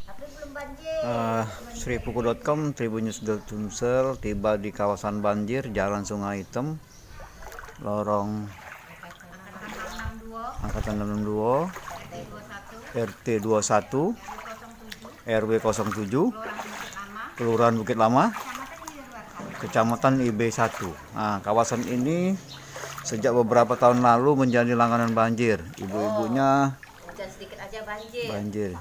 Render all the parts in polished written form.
Tapi belum banjir. Sripuku.com, Tribunnews Sumsel tiba di kawasan banjir Jalan Sungai Hitam, lorong Angkatan 62, RT 21, RW 07, Kelurahan Bukit Lama, Kecamatan IB1. Nah, kawasan ini sejak beberapa tahun lalu menjadi langganan banjir. Ibu-ibunya Hujan sedikit aja banjir. banjir.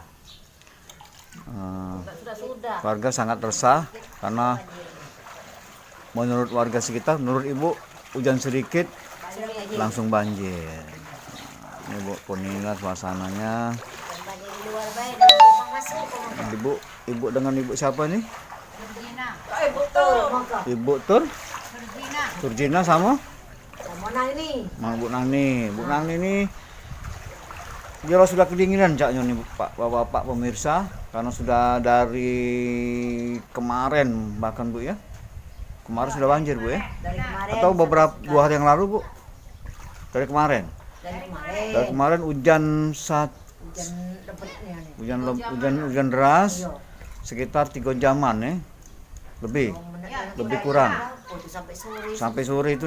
Sudah. Warga sangat resah karena menurut warga sekitar, menurut ibu, hujan sedikit langsung banjir. Ini Bu, inilah suasananya. Banjir di luar baik, dalam rumah masuk. Ibu dengan ibu siapa nih? Turjina. Betul. Ibu Turjina sama Mana ini? Bu Nani. Bu Nani ini dia sudah kedinginan caknya nih Pak, Bapak pemirsa, karena sudah dari kemarin bahkan Bu ya. Kemarin sudah banjir Bu ya. Dari kemarin. Atau beberapa 2 hari yang lalu Bu? Dari kemarin. Dari kemarin hujan hujan deras sekitar 3 jaman ya. Lebih kurang. Sampai sore itu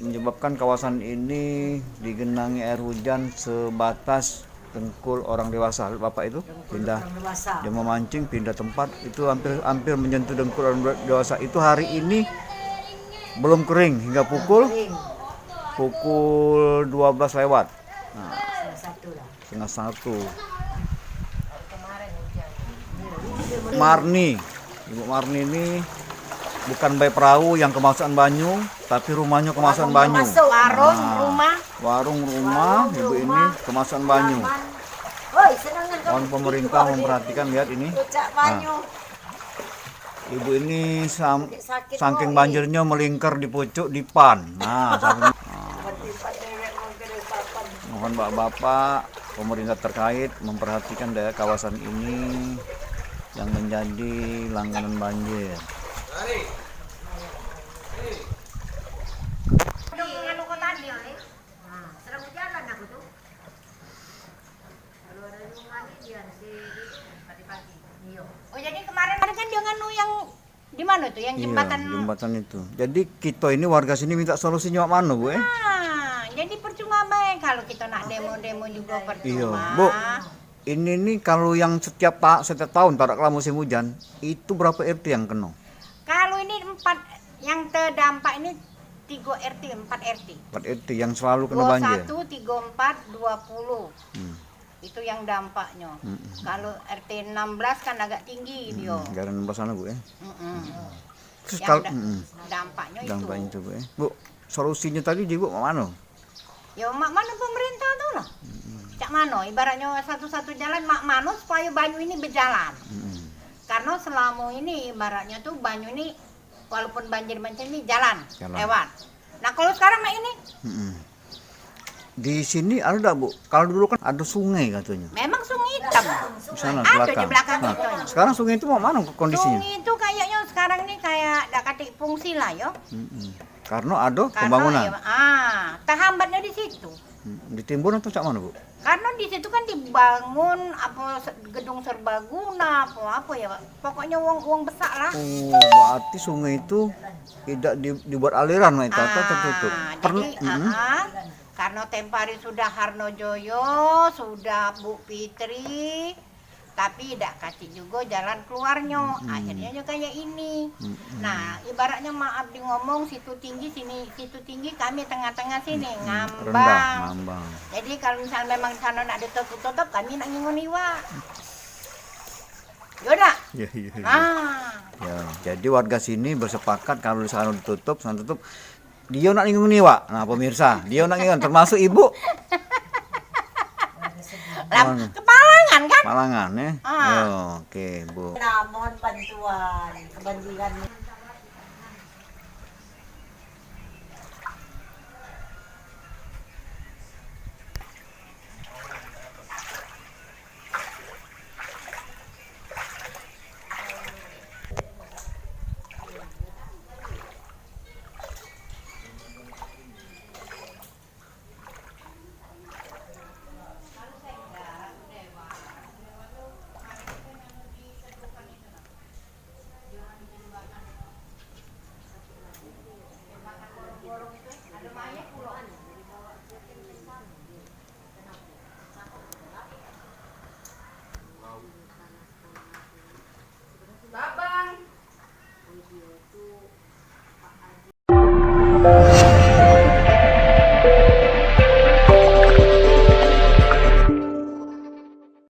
menyebabkan kawasan ini digenangi air hujan sebatas dengkul orang dewasa. Bapak itu pindah, dia memancing pindah tempat itu hampir menyentuh dengkul orang dewasa. Itu hari ini belum kering hingga pukul 12 lewat. Nah, setengah 1. Ibu Marni ini bukan bayi perahu yang kemasukan banyu, tapi rumahnya kemasukan banyu. Warung rumah ibu ini kemasukan banyu. Mohon pemerintah memperhatikan, lihat ini. Nah, ibu ini saking banjirnya melingkar di pucuk dipan. Mohon bapak-bapak pemerintah terkait memperhatikan daerah kawasan ini yang menjadi langganan banjir. Oh, jadi kemarin kan dia nganu yang di mana tuh yang jembatan? Iya, jembatan itu. Jadi kita ini warga sini minta solusinya mana Bu? Jadi percuma baik kalau kita nak demo-demo juga percuma. Iya, Bu. Ini nih kalau yang setiap tahun tarak kala musim hujan, itu berapa RT yang kena? Kalau ini 4 yang terdampak ini 3 RT, 4 RT. 4 RT yang selalu kena banjir. 21, 34, 20. Itu yang dampaknya. Kalau RT 16 kan agak tinggi dia. Garan 16 sana Bu ya. Terus Yang dampaknya itu Bu ya. Bu, solusinya tadi di Bu mana? Ya mana pemerintah tuh lah. Cak mano, ibaratnya satu-satu jalan mak mano supaya banyu ini berjalan. Karena selama ini ibaratnya tuh banyu ini walaupun banjir macam ini jalan lewat. Nah kalau sekarang mak ini di sini ada Bu. Kalau dulu kan ada sungai katanya. memang sungai hitam. Di sana Ada di belakang Nah, itu. sekarang sungai itu mau mana kondisinya? Sungai itu kayaknya sekarang ini kayak dak katik fungsi lah yo. Karena ada pembangunan. Terhambatnya di situ. Ditimbun atau cak mana Bu? Karena di situ kan dibangun apa gedung serbaguna apa ya Pak. Pokoknya uang besar lah. Oh, berarti sungai itu tidak dibuat aliran itu atau tertutup. Jadi, karena tempo hari sudah Harnojoyo, sudah Bu Fitri, tapi tidak kasih juga jalan keluarnya. Akhirnya juga kayak ini. Nah, ibaratnya maaf di ngomong situ tinggi sini, situ tinggi kami tengah-tengah sini ngambang. Jadi kalau misalnya memang sana nak ditutup, kami nak ngingun iwa. Yaudah. Ya. Ya, jadi warga sini bersepakat kalau di sana ditutup, dia nak ngingun iwa. Nah, pemirsa, dia nak ngingun termasuk ibu. Kepalangan kan? Palangan ya. Oke, Bu. Nah, mohon bantuan kebanjiran.